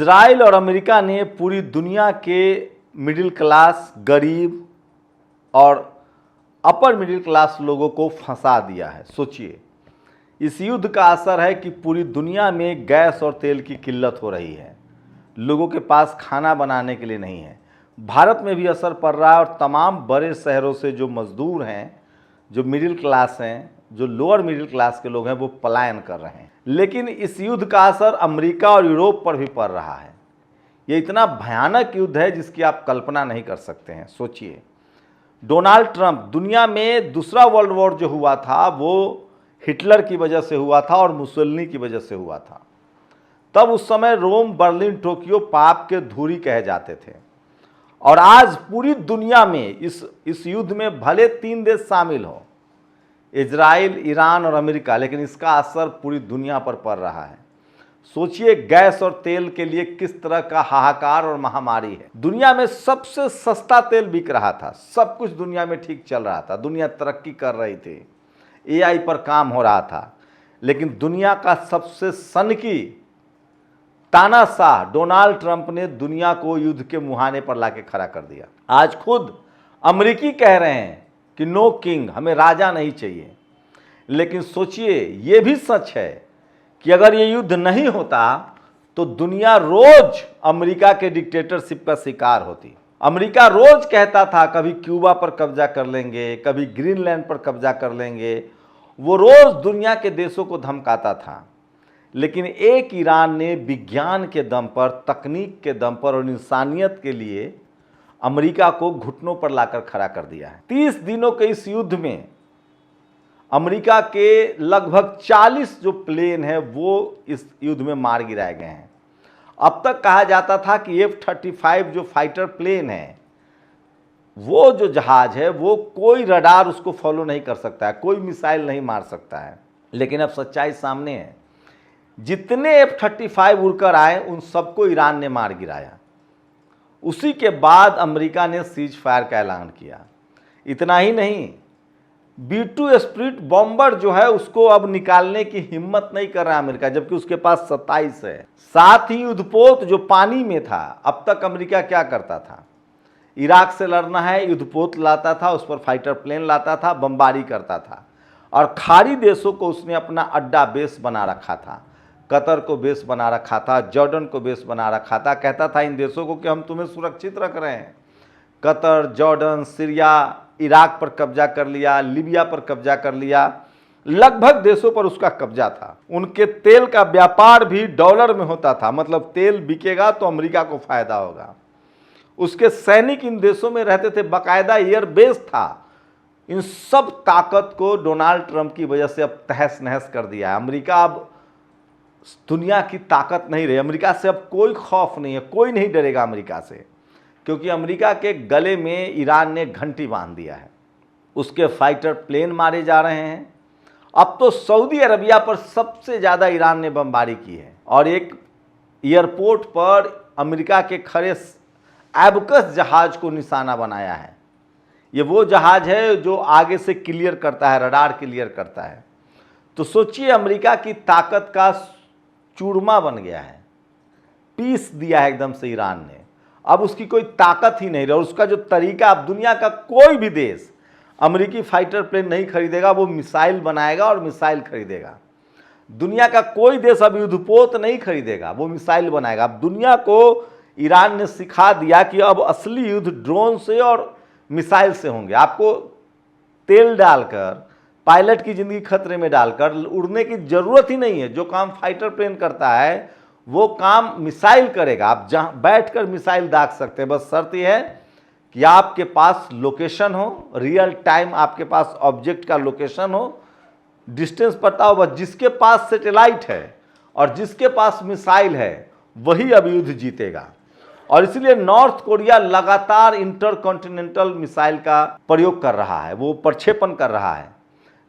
Israel और America ने पूरी दुनिया के मिडिल क्लास, गरीब और अपर मिडिल क्लास लोगों को फंसा दिया है। सोचिए, इस युद्ध का असर है कि पूरी दुनिया में गैस और तेल की किल्लत हो रही है, लोगों के पास खाना बनाने के लिए नहीं है। भारत में भी असर पड़ रहा है और तमाम बड़े शहरों से जो मजदूर हैं, जो मिडिल क्लास हैं, जो लोअर मिडिल क्लास के लोग हैं, वो पलायन कर रहे हैं। लेकिन इस युद्ध का असर अमेरिका और यूरोप पर भी पड़ रहा है। ये इतना भयानक युद्ध है जिसकी आप कल्पना नहीं कर सकते हैं। सोचिए, डोनाल्ड ट्रंप, दुनिया में दूसरा वर्ल्ड वॉर जो हुआ था वो हिटलर की वजह से हुआ था और मुसोलिनी की वजह से हुआ था। तब उस समय रोम, बर्लिन, टोक्यो पाप के धूरी कहे जाते थे। और आज पूरी दुनिया में इस युद्ध में भले 3 देश शामिल हो, इजराइल, ईरान और अमेरिका, लेकिन इसका असर पूरी दुनिया पर पड़ रहा है। सोचिए, गैस और तेल के लिए किस तरह का हाहाकार और महामारी है। दुनिया में सबसे सस्ता तेल बिक रहा था, सब कुछ दुनिया में ठीक चल रहा था, दुनिया तरक्की कर रही थी, एआई पर काम हो रहा था। लेकिन दुनिया का सबसे सनकी तानाशाह डोनाल्ड ट्रंप ने दुनिया को युद्ध के मुहाने पर लाके खड़ा कर दिया। आज खुद अमेरिकी कह रहे हैं कि नो किंग, हमें राजा नहीं चाहिए। लेकिन सोचिए, ये भी सच है कि अगर ये युद्ध नहीं होता तो दुनिया रोज अमेरिका के डिक्टेटरशिप का शिकार होती। अमेरिका रोज कहता था कभी क्यूबा पर कब्जा कर लेंगे, कभी ग्रीनलैंड पर कब्जा कर लेंगे। वो रोज दुनिया के देशों को धमकाता था। लेकिन एक ईरान ने विज्ञान के दम पर, तकनीक के दम पर और इंसानियत के लिए अमेरिका को घुटनों पर लाकर खड़ा कर दिया है। 30 दिनों के इस युद्ध में अमेरिका के लगभग 40 जो प्लेन हैं वो इस युद्ध में मार गिराए गए हैं। अब तक कहा जाता था कि F-35 जो फाइटर प्लेन है, वो जो जहाज है, वो कोई रडार उसको फॉलो नहीं कर सकता है, कोई मिसाइल नहीं मार सकता है। लेकिन अब सच्चाई सामने है, जितने F-35 उड़कर आए उन सबको ईरान ने मार गिराया। उसी के बाद अमेरिका ने सीज फायर का ऐलान किया। इतना ही नहीं, B-2 स्प्रिट बॉम्बर जो है उसको अब निकालने की हिम्मत नहीं कर रहा अमेरिका, जबकि उसके पास 27 है। साथ ही युद्धपोत जो पानी में था, अब तक अमेरिका क्या करता था, इराक से लड़ना है, युद्धपोत लाता था, उस पर फाइटर प्लेन लाता था, बमबारी करता था। और खाड़ी देशों को उसने अपना अड्डा बेस बना रखा था। कतर को बेस बना रखा था, जॉर्डन को बेस बना रखा था। कहता था इन देशों को कि हम तुम्हें सुरक्षित रख रहे हैं। कतर, जॉर्डन, सीरिया, इराक पर कब्जा कर लिया, लीबिया पर कब्जा कर लिया, लगभग देशों पर उसका कब्जा था। उनके तेल का व्यापार भी डॉलर में होता था, मतलब तेल बिकेगा तो अमेरिका को फायदा होगा। उसके सैनिक इन देशों में रहते थे, बाकायदा एयर बेस था। इन सब ताकत को डोनाल्ड ट्रंप की वजह से अब तहस नहस कर दिया है। अमेरिका अब दुनिया की ताकत नहीं रही। अमेरिका से अब कोई खौफ नहीं है, कोई नहीं डरेगा अमेरिका से, क्योंकि अमेरिका के गले में ईरान ने घंटी बांध दिया है। उसके फाइटर प्लेन मारे जा रहे हैं। अब तो सऊदी अरबिया पर सबसे ज़्यादा ईरान ने बमबारी की है और एक एयरपोर्ट पर अमेरिका के खड़े एबकस जहाज को निशाना बनाया है। ये वो जहाज है जो आगे से क्लियर करता है, रडार क्लियर करता है। तो सोचिए, अमेरिका की ताकत का चूरमा बन गया है, पीस दिया है एकदम से ईरान ने। अब उसकी कोई ताकत ही नहीं रही। और उसका जो तरीका, अब दुनिया का कोई भी देश अमेरिकी फाइटर प्लेन नहीं खरीदेगा, वो मिसाइल बनाएगा और मिसाइल खरीदेगा। दुनिया का कोई देश अब युद्धपोत नहीं खरीदेगा, वो मिसाइल बनाएगा। अब दुनिया को ईरान ने सिखा दिया कि अब असली युद्ध ड्रोन से और मिसाइल से होंगे। आपको तेल डालकर, पायलट की जिंदगी खतरे में डालकर उड़ने की जरूरत ही नहीं है। जो काम फाइटर प्लेन करता है वो काम मिसाइल करेगा। आप जहां बैठकर मिसाइल दाग सकते हैं, बस शर्त यह है कि आपके पास लोकेशन हो, रियल टाइम आपके पास ऑब्जेक्ट का लोकेशन हो, डिस्टेंस पता हो। बस जिसके पास सैटेलाइट है और जिसके पास मिसाइल है वही अब युद्ध जीतेगा। और इसलिए नॉर्थ कोरिया लगातार इंटरकॉन्टिनेंटल मिसाइल का प्रयोग कर रहा है, वो प्रक्षेपण कर रहा है,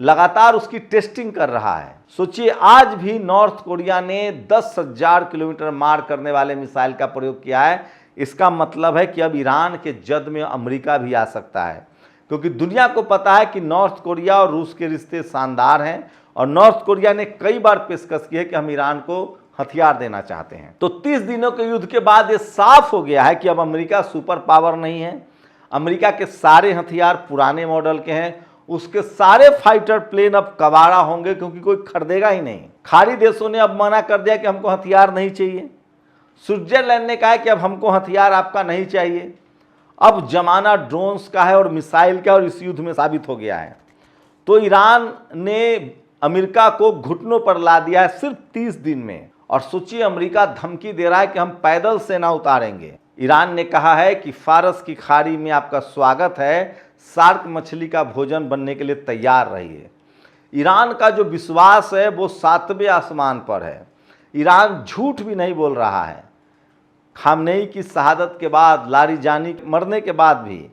लगातार उसकी टेस्टिंग कर रहा है। सोचिए, आज भी नॉर्थ कोरिया ने 10,000 किलोमीटर मार करने वाले मिसाइल का प्रयोग किया है। इसका मतलब है कि अब ईरान के जद में अमेरिका भी आ सकता है, क्योंकि दुनिया को पता है कि नॉर्थ कोरिया और रूस के रिश्ते शानदार हैं। और नॉर्थ कोरिया ने कई बार पेशकश की है कि हम ईरान को हथियार देना चाहते हैं। तो 30 दिनों के युद्ध के बाद ये साफ हो गया है कि अब अमेरिका सुपर पावर नहीं है। अमेरिका के सारे हथियार पुराने मॉडल के हैं, उसके सारे फाइटर प्लेन अब कबाड़ा होंगे क्योंकि कोई खरीदेगा ही नहीं। खाड़ी देशों ने अब मना कर दिया कि हमको हथियार नहीं चाहिए। स्विट्जरलैंड ने कहा कि अब हमको हथियार आपका नहीं चाहिए। अब जमाना ड्रोन्स का है और मिसाइल का, और इस युद्ध में साबित हो गया है। तो ईरान ने अमेरिका को घुटनों पर ला दिया है सिर्फ 30 दिन में। और सोचिए, अमेरिका धमकी दे रहा है कि हम पैदल सेना उतारेंगे। ईरान ने कहा है कि फारस की खाड़ी में आपका स्वागत है, शार्क मछली का भोजन बनने के लिए तैयार रहिए। ईरान का जो विश्वास है वो 7वें आसमान पर है। ईरान झूठ भी नहीं बोल रहा है। खामनेई की शहादत के बाद, लारिजानी मरने के बाद भी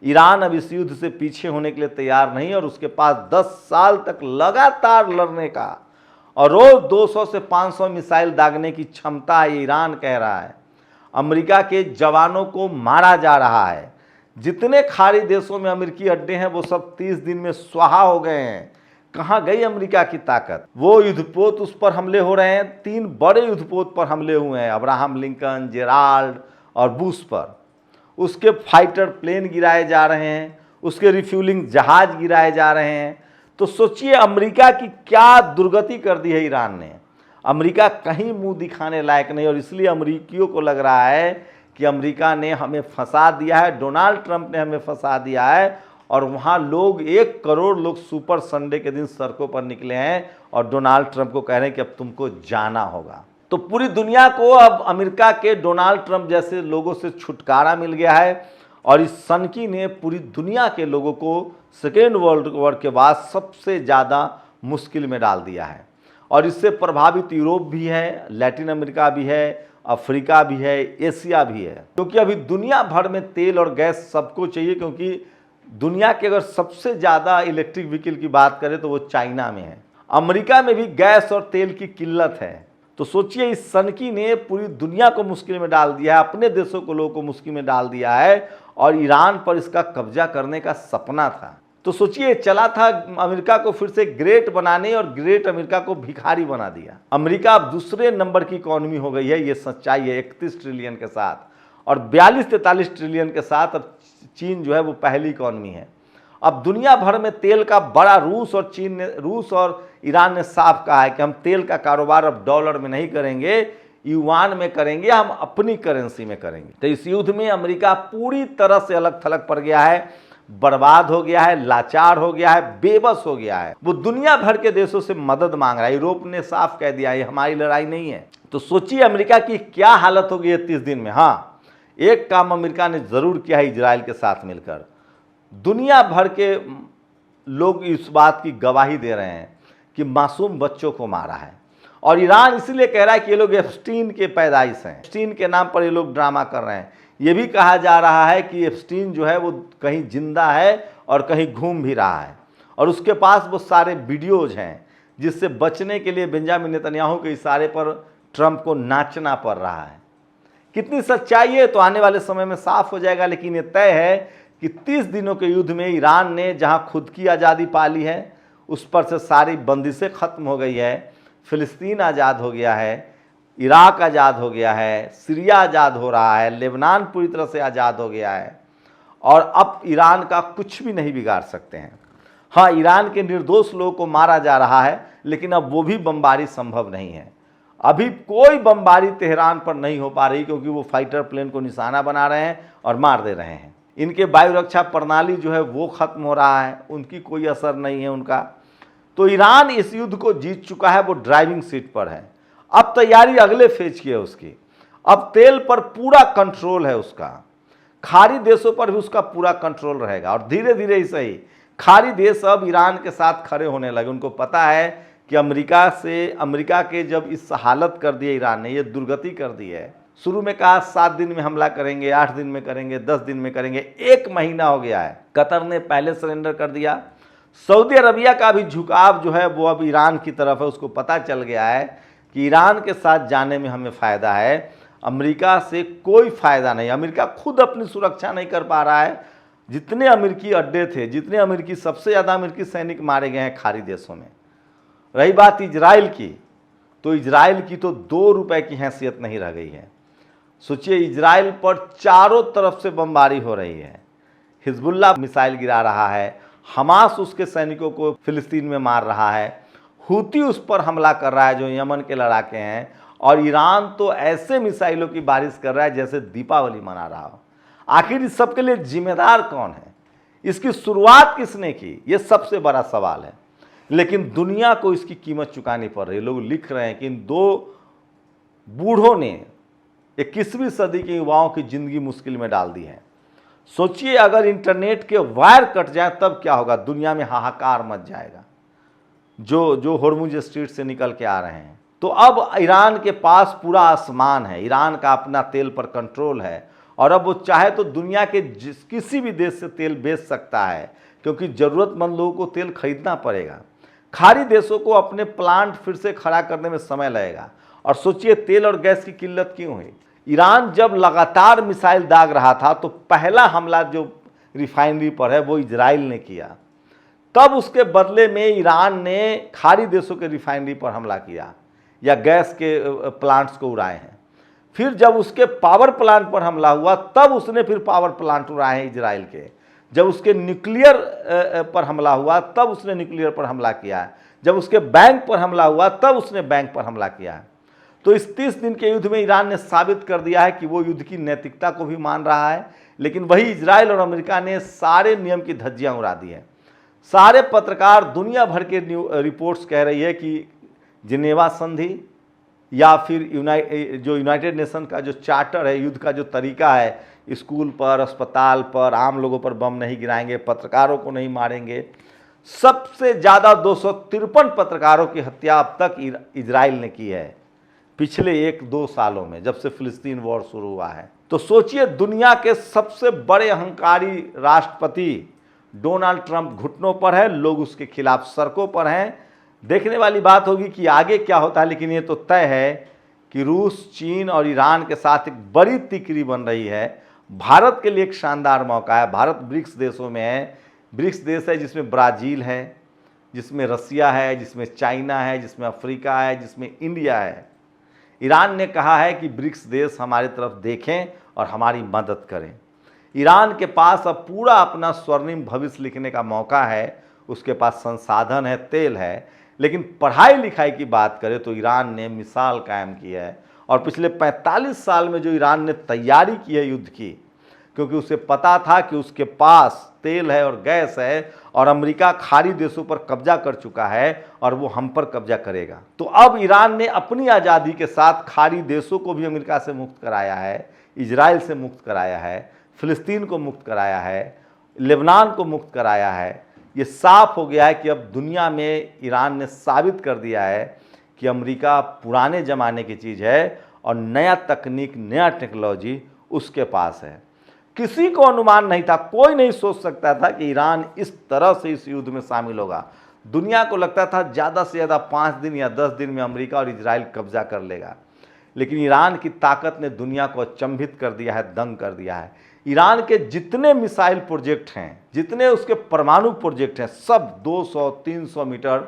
ईरान अब इस युद्ध से पीछे होने के लिए तैयार नहीं, और उसके पास 10 साल तक लगातार लड़ने का और रोज 200 से 500 मिसाइल दागने की क्षमता है। ईरान कह रहा है अमेरिका के जवानों को मारा जा रहा है। जितने खाड़ी देशों में अमेरिकी अड्डे हैं वो सब 30 दिन में स्वाहा हो गए हैं। कहाँ गई अमेरिका की ताकत? वो युद्धपोत उस पर हमले हो रहे हैं। 3 बड़े युद्धपोत पर हमले हुए हैं, अब्राहम लिंकन, जेराल्ड और बुश पर। उसके फाइटर प्लेन गिराए जा रहे हैं, उसके रिफ्यूलिंग जहाज गिराए जा रहे हैं। तो सोचिए अमेरिका की क्या दुर्गति कर दी है ईरान ने। अमेरिका कहीं मुंह दिखाने लायक नहीं, और इसलिए अमेरिकियों को लग रहा है कि अमेरिका ने हमें फंसा दिया है, डोनाल्ड ट्रंप ने हमें फंसा दिया है। और वहाँ लोग 1 करोड़ लोग सुपर संडे के दिन सड़कों पर निकले हैं और डोनाल्ड ट्रंप को कह रहे हैं कि अब तुमको जाना होगा। तो पूरी दुनिया को अब अमेरिका के डोनाल्ड ट्रंप जैसे लोगों से छुटकारा मिल गया है, और इस सनकी ने पूरी दुनिया के लोगों को सेकेंड वर्ल्ड वॉर के बाद सबसे ज़्यादा मुश्किल में डाल दिया है। और इससे प्रभावित यूरोप भी है, लैटिन अमेरिका भी है, अफ्रीका भी है, एशिया भी है। क्योंकि अभी दुनिया भर में तेल और गैस सबको चाहिए, क्योंकि दुनिया के अगर सबसे ज़्यादा इलेक्ट्रिक व्हीकल की बात करें तो वो चाइना में है। अमेरिका में भी गैस और तेल की किल्लत है। तो सोचिए इस सनकी ने पूरी दुनिया को मुश्किल में डाल दिया है, अपने देशों को लोगों को मुश्किल में डाल दिया है, और ईरान पर इसका कब्जा करने का सपना था। तो सोचिए चला था अमेरिका को फिर से ग्रेट बनाने, और ग्रेट अमेरिका को भिखारी बना दिया। अमेरिका अब दूसरे नंबर की इकॉनमी हो गई है, ये सच्चाई है। 31 ट्रिलियन के साथ, और 42-43 ट्रिलियन के साथ अब चीन जो है वो पहली इकॉनमी है। अब दुनिया भर में तेल का बड़ा रूस और ईरान ने साफ कहा है कि हम तेल का कारोबार अब डॉलर में नहीं करेंगे, युआन में करेंगे, हम अपनी करेंसी में करेंगे। तो इस युद्ध में अमेरिका पूरी तरह से अलग थलग पड़ गया है, बर्बाद हो गया है, लाचार हो गया है, बेबस हो गया है। वो दुनिया भर के देशों से मदद मांग रहा है। यूरोप ने साफ कह दिया ये हमारी लड़ाई नहीं है। तो सोचिए अमेरिका की क्या हालत होगी 30 दिन में। हाँ, एक काम अमेरिका ने जरूर किया है इजराइल के साथ मिलकर। दुनिया भर के लोग इस बात की गवाही दे रहे हैं कि मासूम बच्चों को मारा है, और ईरान इसीलिए कह रहा है कि ये लोग एप्स्टीन के पैदाइश हैं। एप्स्टीन के नाम पर ये लोग ड्रामा कर रहे हैं। ये भी कहा जा रहा है कि एप्स्टीन जो है वो कहीं जिंदा है और कहीं घूम भी रहा है, और उसके पास वो सारे वीडियोज हैं जिससे बचने के लिए बेंजामिन नेतन्याहू के इशारे पर ट्रंप को नाचना पड़ रहा है। कितनी सच्चाई है तो आने वाले समय में साफ हो जाएगा, लेकिन ये तय है कि 30 दिनों के युद्ध में ईरान ने जहां खुद की आज़ादी पा ली है, उस पर से सारी बंदिशें खत्म हो गई है। फिलिस्तीन आज़ाद हो गया है, इराक आज़ाद हो गया है, सीरिया आज़ाद हो रहा है, लेबनान पूरी तरह से आज़ाद हो गया है, और अब ईरान का कुछ भी नहीं बिगाड़ सकते हैं। हाँ, ईरान के निर्दोष लोगों को मारा जा रहा है, लेकिन अब वो भी बमबारी संभव नहीं है। अभी कोई बमबारी तेहरान पर नहीं हो पा रही, क्योंकि वो फाइटर प्लेन को निशाना बना रहे हैं और मार दे रहे हैं। इनके वायु रक्षा प्रणाली जो है वो खत्म हो रहा है, उनकी कोई असर नहीं है उनका। तो ईरान इस युद्ध को जीत चुका है, वो ड्राइविंग सीट पर है। अब तैयारी अगले फेज की है उसकी। अब तेल पर पूरा कंट्रोल है उसका, खाड़ी देशों पर भी उसका पूरा कंट्रोल रहेगा, और धीरे धीरे ही सही खाड़ी देश अब ईरान के साथ खड़े होने लगे। उनको पता है कि अमेरिका के जब इस हालत कर दिए ईरान ने, ये दुर्गति कर दी है। शुरू में कहा 7 दिन में हमला करेंगे, 8 दिन में करेंगे, 10 दिन में करेंगे, 1 महीना हो गया है। कतर ने पहले सरेंडर कर दिया। सऊदी अरबिया का भी झुकाव जो है वो अब ईरान की तरफ है। उसको पता चल गया है कि ईरान के साथ जाने में हमें फ़ायदा है, अमेरिका से कोई फ़ायदा नहीं। अमेरिका खुद अपनी सुरक्षा नहीं कर पा रहा है। जितने अमेरिकी अड्डे थे, जितने अमेरिकी, सबसे ज़्यादा अमेरिकी सैनिक मारे गए हैं खाड़ी देशों में। रही बात इजराइल की, तो इजराइल की तो 2 रुपए की हैसियत नहीं रह गई है। सोचिए, इजराइल पर चारों तरफ से बमबारी हो रही है, हिजबुल्ला मिसाइल गिरा रहा है, हमास उसके सैनिकों को फिलिस्तीन में मार रहा है, हूती उस पर हमला कर रहा है जो यमन के लड़ाके हैं, और ईरान तो ऐसे मिसाइलों की बारिश कर रहा है जैसे दीपावली मना रहा हो। आखिर इस सब के लिए जिम्मेदार कौन है? इसकी शुरुआत किसने की? ये सबसे बड़ा सवाल है। लेकिन दुनिया को इसकी कीमत चुकानी पड़ रही है। लोग लिख रहे हैं कि इन 2 बूढ़ों ने 21वीं सदी के युवाओं की जिंदगी मुश्किल में डाल दी है। सोचिए, अगर इंटरनेट के वायर कट जाए तब क्या होगा? दुनिया में हाहाकार मच जाएगा, जो हॉर्मुज स्ट्रीट से निकल के आ रहे हैं। तो अब ईरान के पास पूरा आसमान है, ईरान का अपना तेल पर कंट्रोल है, और अब वो चाहे तो दुनिया के किसी भी देश से तेल बेच सकता है, क्योंकि ज़रूरतमंद लोगों को तेल खरीदना पड़ेगा। खाड़ी देशों को अपने प्लांट फिर से खड़ा करने में समय लगेगा। और सोचिए, तेल और गैस की किल्लत क्यों हुई? ईरान जब लगातार मिसाइल दाग रहा था तो पहला हमला जो रिफाइनरी पर है वो इजराइल ने किया। तब उसके बदले में ईरान ने खाड़ी देशों के रिफाइनरी पर हमला किया या गैस के प्लांट्स को उड़ाए हैं। फिर जब उसके पावर प्लांट पर हमला हुआ तब उसने फिर पावर प्लांट उड़ाए हैं इजराइल के। जब उसके न्यूक्लियर पर हमला हुआ तब उसने न्यूक्लियर पर हमला किया है। जब उसके बैंक पर हमला हुआ तब उसने बैंक पर हमला किया है। तो इस 30 दिन के युद्ध में ईरान ने साबित कर दिया है कि वो युद्ध की नैतिकता को भी मान रहा है। लेकिन वही इजराइल और अमेरिका ने सारे नियम की धज्जियां उड़ा दी हैं। सारे पत्रकार, दुनिया भर के रिपोर्ट्स कह रही है कि जिनेवा संधि या फिर यूनाइटेड नेशन का जो चार्टर है, युद्ध का जो तरीका है, स्कूल पर, अस्पताल पर, आम लोगों पर बम नहीं गिराएंगे, पत्रकारों को नहीं मारेंगे। सबसे ज़्यादा 253 पत्रकारों की हत्या अब तक इजराइल ने की है पिछले 1-2 सालों में, जब से फिलिस्तीन वॉर शुरू हुआ है। तो सोचिए, दुनिया के सबसे बड़े अहंकारी राष्ट्रपति डोनाल्ड ट्रंप घुटनों पर है, लोग उसके खिलाफ सड़कों पर हैं। देखने वाली बात होगी कि आगे क्या होता है, लेकिन ये तो तय है कि रूस, चीन और ईरान के साथ एक बड़ी तिकड़ी बन रही है। भारत के लिए एक शानदार मौका है। भारत ब्रिक्स देशों में है। ब्रिक्स देश है जिसमें ब्राज़ील है, जिसमें रसिया है, जिसमें चाइना है, जिसमें अफ्रीका है, जिसमें इंडिया है। ईरान ने कहा है कि ब्रिक्स देश हमारी तरफ देखें और हमारी मदद करें। ईरान के पास अब पूरा अपना स्वर्णिम भविष्य लिखने का मौका है। उसके पास संसाधन है, तेल है। लेकिन पढ़ाई लिखाई की बात करें तो ईरान ने मिसाल कायम की है। और पिछले 45 साल में जो ईरान ने तैयारी की है युद्ध की, क्योंकि उसे पता था कि उसके पास तेल है और गैस है, और अमेरिका खाड़ी देशों पर कब्जा कर चुका है और वो हम पर कब्जा करेगा। तो अब ईरान ने अपनी आज़ादी के साथ खाड़ी देशों को भी अमेरिका से मुक्त कराया है, इजराइल से मुक्त कराया है, फिलिस्तीन को मुक्त कराया है, लेबनान को मुक्त कराया है। ये साफ हो गया है कि अब दुनिया में ईरान ने साबित कर दिया है कि अमेरिका पुराने ज़माने की चीज़ है और नया तकनीक, नया टेक्नोलॉजी उसके पास है। किसी को अनुमान नहीं था, कोई नहीं सोच सकता था कि ईरान इस तरह से इस युद्ध में शामिल होगा। दुनिया को लगता था ज़्यादा से ज़्यादा 5 दिन या 10 दिन में अमेरिका और इजराइल कब्जा कर लेगा। लेकिन ईरान की ताकत ने दुनिया को अचंभित कर दिया है, दंग कर दिया है। ईरान के जितने मिसाइल प्रोजेक्ट हैं, जितने उसके परमाणु प्रोजेक्ट हैं, सब 200-300 मीटर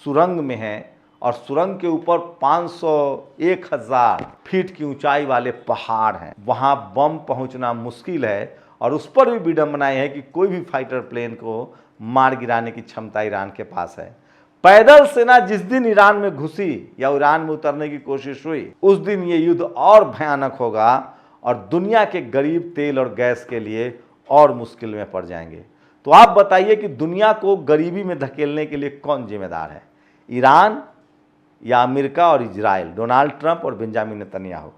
सुरंग में हैं, और सुरंग के ऊपर 500-1000 फीट की ऊंचाई वाले पहाड़ हैं। वहाँ बम पहुँचना मुश्किल है, और उस पर भी विडंबनाएं है कि कोई भी फाइटर प्लेन को मार गिराने की क्षमता ईरान के पास है। पैदल सेना जिस दिन ईरान में घुसी या ईरान में उतरने की कोशिश हुई, उस दिन ये युद्ध और भयानक होगा और दुनिया के गरीब तेल और गैस के लिए और मुश्किल में पड़ जाएंगे। तो आप बताइए कि दुनिया को गरीबी में धकेलने के लिए कौन जिम्मेदार है, ईरान या अमेरिका और इजराइल, डोनाल्ड ट्रंप और बेंजामिन नेतन्याहू?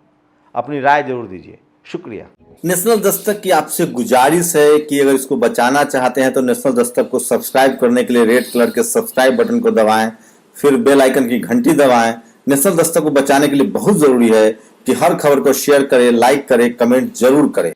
अपनी राय जरूर दीजिए। शुक्रिया। नेशनल दस्तक की आपसे गुजारिश है कि अगर इसको बचाना चाहते हैं तो नेशनल दस्तक को सब्सक्राइब करने के लिए रेड कलर के सब्सक्राइब बटन को दबाएं, फिर बेल आइकन की घंटी दबाएं। नेशनल दस्तक को बचाने के लिए बहुत जरूरी है कि हर खबर को शेयर करें, लाइक करें, कमेंट जरूर करें।